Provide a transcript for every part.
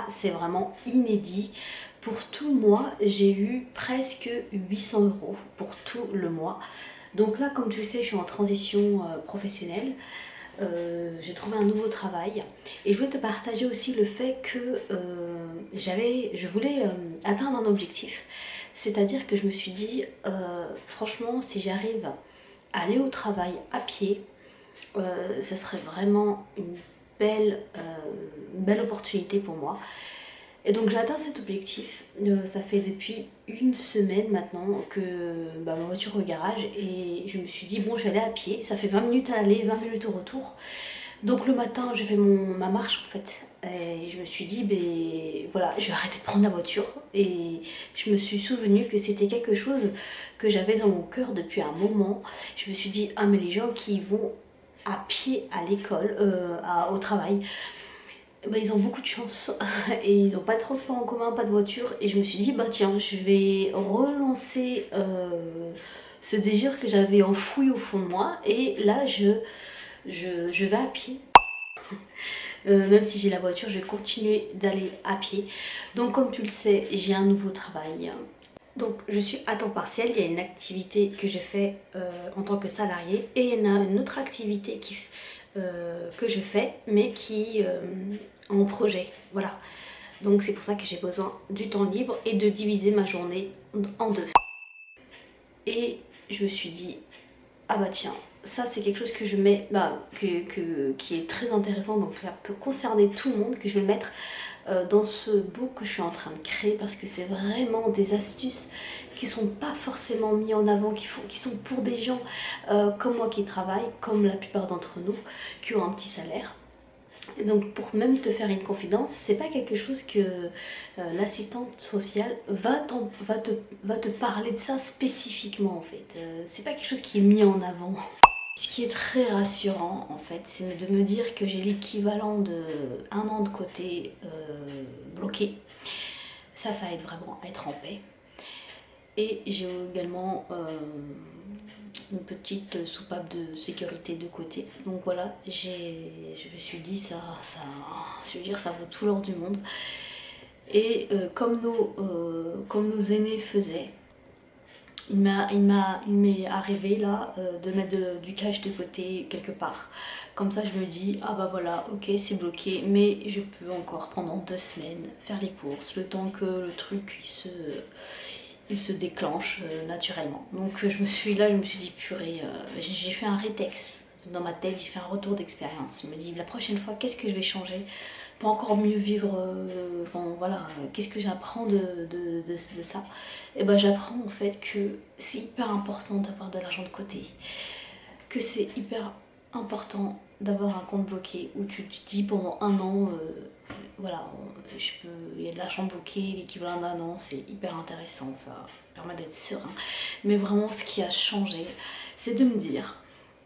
C'est vraiment inédit. Pour tout le mois, j'ai eu presque 800 euros pour tout le mois. Donc là, comme tu sais, je suis en transition professionnelle. J'ai trouvé un nouveau travail et je voulais te partager aussi le fait que je voulais atteindre un objectif. C'est-à-dire que je me suis dit, franchement, si j'arrive à aller au travail à pied, ça serait vraiment une belle opportunité pour moi. Et donc j'ai atteint cet objectif. Ça fait depuis une semaine maintenant que ma voiture est au garage et je me suis dit bon, je vais aller à pied. Ça fait 20 minutes à l'aller, 20 minutes au retour. Donc le matin je fais ma marche en fait. Et je me suis dit ben voilà, je vais arrêter de prendre la voiture. Et je me suis souvenu que c'était quelque chose que j'avais dans mon cœur depuis un moment. Je me suis dit ah mais les gens qui vont à pied à l'école, au travail, bah, ils ont beaucoup de chance et ils n'ont pas de transport en commun, pas de voiture. Et je me suis dit, bah tiens, je vais relancer ce désir que j'avais enfoui au fond de moi. Et là, je vais à pied. Même si j'ai la voiture, je vais continuer d'aller à pied. Donc, comme tu le sais, j'ai un nouveau travail. Donc, je suis à temps partiel. Il y a une activité que je fais en tant que salarié et il y en a une autre activité que je fais, mais qui en projet. Voilà. Donc, c'est pour ça que j'ai besoin du temps libre et de diviser ma journée en deux. Et je me suis dit, ah bah tiens, ça c'est quelque chose que je mets, qui est très intéressant, donc ça peut concerner tout le monde, que je vais mettre dans ce book que je suis en train de créer parce que c'est vraiment des astuces qui sont pas forcément mis en avant, qui sont pour des gens comme moi qui travaillent, comme la plupart d'entre nous, qui ont un petit salaire. Et donc pour même te faire une confidence, c'est pas quelque chose que l'assistante sociale va te parler de ça spécifiquement en fait. C'est pas quelque chose qui est mis en avant. Ce qui est très rassurant en fait, c'est de me dire que j'ai l'équivalent de un an de côté bloqué. Ça aide vraiment à être en paix. Et j'ai également une petite soupape de sécurité de côté. Donc voilà, je me suis dit je veux dire, ça vaut tout l'or du monde. Et comme nos aînés faisaient, il m'est arrivé là de mettre du cash de côté quelque part. Comme ça je me dis, ah bah voilà, ok c'est bloqué, mais je peux encore pendant 2 semaines faire les courses, le temps que le truc il se déclenche naturellement. Donc je me suis dit purée, j'ai fait un rétex dans ma tête, j'ai fait un retour d'expérience. Je me dis la prochaine fois qu'est-ce que je vais changer pour encore mieux vivre, enfin voilà, qu'est-ce que j'apprends de ça. Et ben j'apprends en fait que c'est hyper important d'avoir de l'argent de côté, que c'est hyper important d'avoir un compte bloqué où tu te dis pendant un an, voilà, il y a de l'argent bloqué, l'équivalent d'un an, c'est hyper intéressant, ça permet d'être serein. Mais vraiment, ce qui a changé, c'est de me dire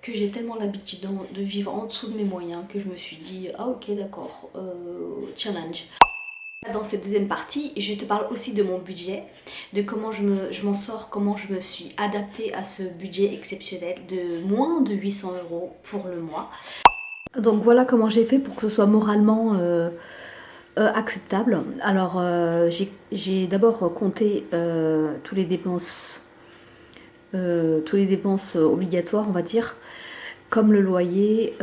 que j'ai tellement l'habitude de vivre en dessous de mes moyens que je me suis dit, ah ok d'accord, challenge. Dans cette deuxième partie, je te parle aussi de mon budget, de comment je m'en sors, comment je me suis adaptée à ce budget exceptionnel de moins de 800 euros pour le mois. Donc voilà comment j'ai fait pour que ce soit moralement acceptable. Alors j'ai d'abord compté tous les dépenses obligatoires on va dire, comme le loyer,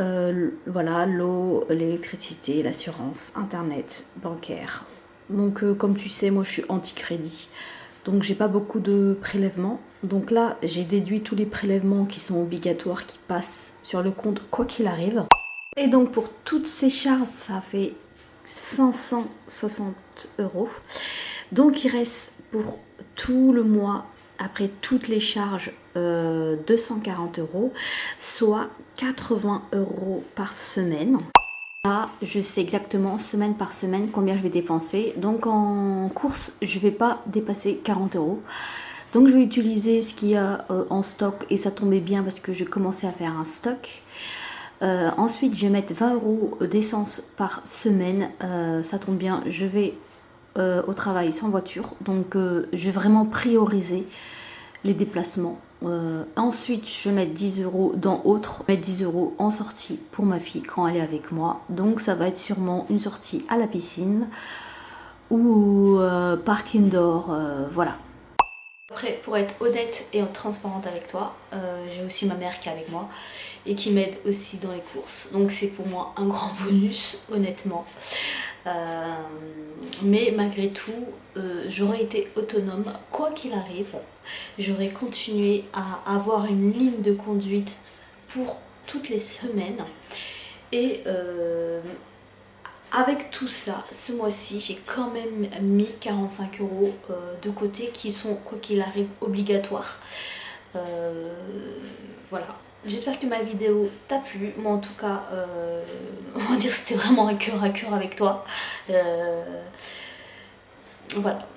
voilà, l'eau, l'électricité, l'assurance, internet, bancaire. Donc comme tu sais, moi je suis anti-crédit, donc j'ai pas beaucoup de prélèvements. Donc là j'ai déduit tous les prélèvements qui sont obligatoires, qui passent sur le compte quoi qu'il arrive. Et donc pour toutes ces charges, ça fait 560 euros. Donc il reste pour tout le mois, après toutes les charges, 240 euros, soit 80 euros par semaine. Là, je sais exactement semaine par semaine combien je vais dépenser. Donc en course, je ne vais pas dépasser 40 euros. Donc je vais utiliser ce qu'il y a en stock et ça tombait bien parce que je commençais à faire un stock. Ensuite, je vais mettre 20 euros d'essence par semaine. Ça tombe bien, je vais au travail sans voiture. Donc, je vais vraiment prioriser les déplacements. Ensuite, je vais mettre 10 euros dans autre, mettre 10 euros en sortie pour ma fille quand elle est avec moi. Donc, ça va être sûrement une sortie à la piscine, ou parc indoor, voilà. Après, pour être honnête et transparente avec toi, j'ai aussi ma mère qui est avec moi et qui m'aide aussi dans les courses. Donc c'est pour moi un grand bonus, honnêtement. Mais malgré tout, j'aurais été autonome, quoi qu'il arrive. J'aurais continué à avoir une ligne de conduite pour toutes les semaines. Et avec tout ça, ce mois-ci, j'ai quand même mis 45 € de côté qui sont, quoi qu'il arrive, obligatoires. Voilà. J'espère que ma vidéo t'a plu. Moi, en tout cas, on va dire que c'était vraiment un cœur à cœur avec toi. Voilà.